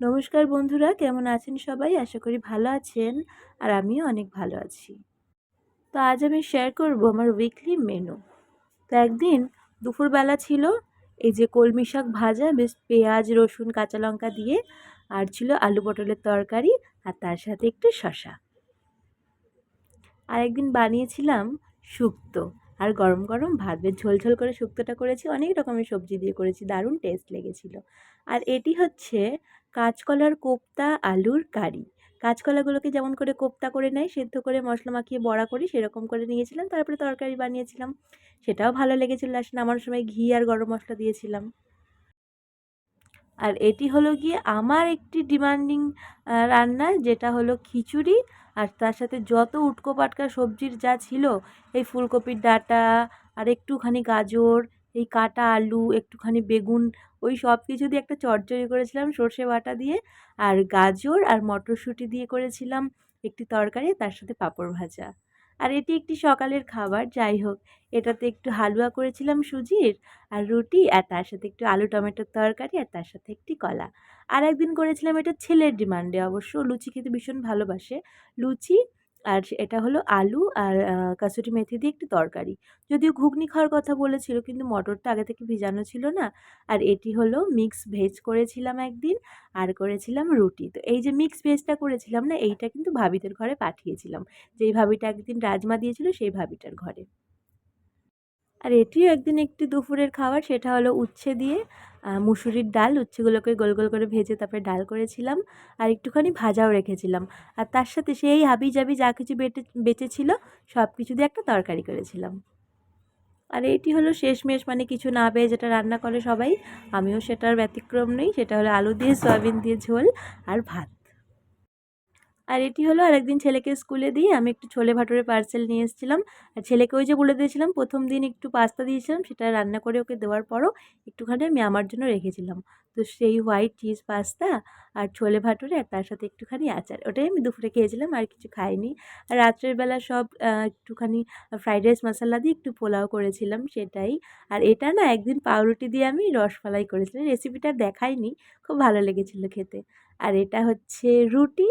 নমস্কার বন্ধুরা, কেমন আছেন সবাই? আশা করি ভালো আছেন। আর আমিও অনেক ভালো আছি। তো আজ আমি শেয়ার করব আমার উইকলি মেনু। তো একদিন দুপুরবেলা ছিল এই যে কলমি শাক ভাজা, বেশ পেঁয়াজ রসুন কাঁচা লঙ্কা দিয়ে, আর ছিল আলু পটলের তরকারি, আর তার সাথে একটু শসা। আর একদিন বানিয়েছিলাম শুক্তো, আর গরম গরম ভাত, বেশ ঝোল ঝোল করে শুক্তোটা করেছি, অনেক রকমের সবজি দিয়ে করেছি, দারুণ টেস্ট লেগেছিল। আর এটি হচ্ছে কাঁচকলার কোপ্তা আলুর কারি। কাঁচকলাগুলোকে যেমন করে কোপ্তা করে নেয়, সেদ্ধ করে মশলা মাখিয়ে বড়া করি, সেরকম করে নিয়েছিলাম, তারপরে তরকারি বানিয়েছিলাম। সেটাও ভালো লেগেছিল, লাস্টে নামানোর সময় ঘি আর গরম মশলা দিয়েছিলাম। আর এটি হলো গিয়ে আমার একটি ডিমান্ডিং রান্না, যেটা হলো খিচুড়ি। আর তার সাথে যত উটকো পাটকা সবজির যা ছিল, এই ফুলকপির ডাঁটা, আর একটুখানি গাজর, এই কাটা আলু, একটুখানি বেগুন, ওই সব কিছু দিয়ে একটা চচ্চড়ি করেছিলাম সর্ষে বাটা দিয়ে। আর গাজর আর মটরশুঁটি দিয়ে করেছিলাম একটি তরকারি, তার সাথে পাঁপড় ভাজা। আর এটি একটি সকালের খাবার, যাই হোক। এটাতে একটু হালুয়া করেছিলাম সুজির, আর রুটি, আর তার সাথে একটু আলু টমেটোর তরকারি, আর তার সাথে একটি কলা। আর একদিন করেছিলাম এটা ছেলের ডিমান্ডে, অবশ্য লুচি খেতে ভীষণ ভালোবাসে। লুচি, আর এটা হলো আলু আর কাসুরি মেথি দিয়ে একটু তরকারি। যদিও ঘুগনি খাওয়ার কথা বলেছিল, কিন্তু মটরটা আগে থেকে ভিজানো ছিল না। আর এটি হলো মিক্স ভেজ করেছিলাম একদিন, আর করেছিলাম রুটি। তো এই যে মিক্স ভেজটা করেছিলাম না, এইটা কিন্তু ভাবিদের ঘরে পাঠিয়েছিলাম। যেই ভাবিটা একদিন রাজমা দিয়েছিল, সেই ভাবিটার ঘরে। আর এটিও একদিন একটি দুপুরের খাবার, সেটা হলো উচ্ছে দিয়ে মুসুরির ডাল। উচ্ছেগুলোকে গোল গোল করে ভেজে তারপরে ডাল করেছিলাম, আর একটুখানি ভাজাও রেখেছিলাম। আর তার সাথে সেই হাবিজাবি যা কিছু বেঁচেছিল, সব কিছু দিয়ে একটা তরকারি করেছিলাম। আর এটি হলো শেষমেশ, মানে কিছু না পেয়ে যেটা রান্না করে সবাই, আমিও সেটার ব্যতিক্রম নই। সেটা হলো আলু দিয়ে সয়াবিন দিয়ে ঝোল আর ভাত। আর এটি হলো আরেকদিন ছেলেকে স্কুলে দিয়ে আমি একটু ছোলে ভাটুরে পার্সেল নিয়ে এসেছিলাম। আর ছেলেকে ওই যে বলে দিয়েছিলাম প্রথম দিন একটু পাস্তা দিয়েছিলাম, সেটা রান্না করে ওকে দেওয়ার পরও একটুখানি আমি আমার জন্য রেখেছিলাম। তো সেই হোয়াইট চিজ পাস্তা আর ছোলে ভাটুরে, আর তার সাথে একটুখানি আচার, ওটাই আমি দুপুরে খেয়েছিলাম, আর কিছু খাইনি। আর রাত্রের বেলা সব একটুখানি ফ্রাইড রাইস মশলা দিয়ে একটু পোলাও করেছিলাম, সেটাই। আর এটা না একদিন পাউরুটি দিয়ে আমি রসমালাই করেছিলাম, রেসিপিটা দেখাইনি, খুব ভালো লেগেছিলো খেতে। আর এটা হচ্ছে রুটি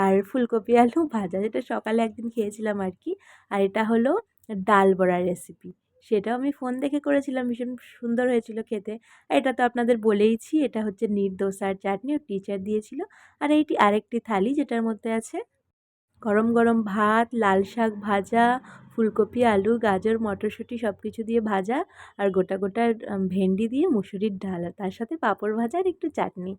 আর ফুলকপি আলু ভাজা, যেটা সকালে একদিন খেয়েছিলাম আর কি। আর এটা হলো ডাল বড়ার রেসিপি, সেটাও আমি ফোন দেখে করেছিলাম, ভীষণ সুন্দর হয়েছিল খেতে। আর এটা তো আপনাদের বলেইছি, এটা হচ্ছে নির্দোসার চাটনি, ও টিচার দিয়েছিল। আর এইটি আরেকটি থালি, যেটার মধ্যে আছে গরম গরম ভাত, লাল শাক ভাজা, ফুলকপি আলু গাজর মটরশুঁটি সব কিছু দিয়ে ভাজা, আর গোটা গোটা ভেন্ডি দিয়ে মুসুরির ডাল, আর তার সাথে পাঁপড় ভাজা আর একটু চাটনি।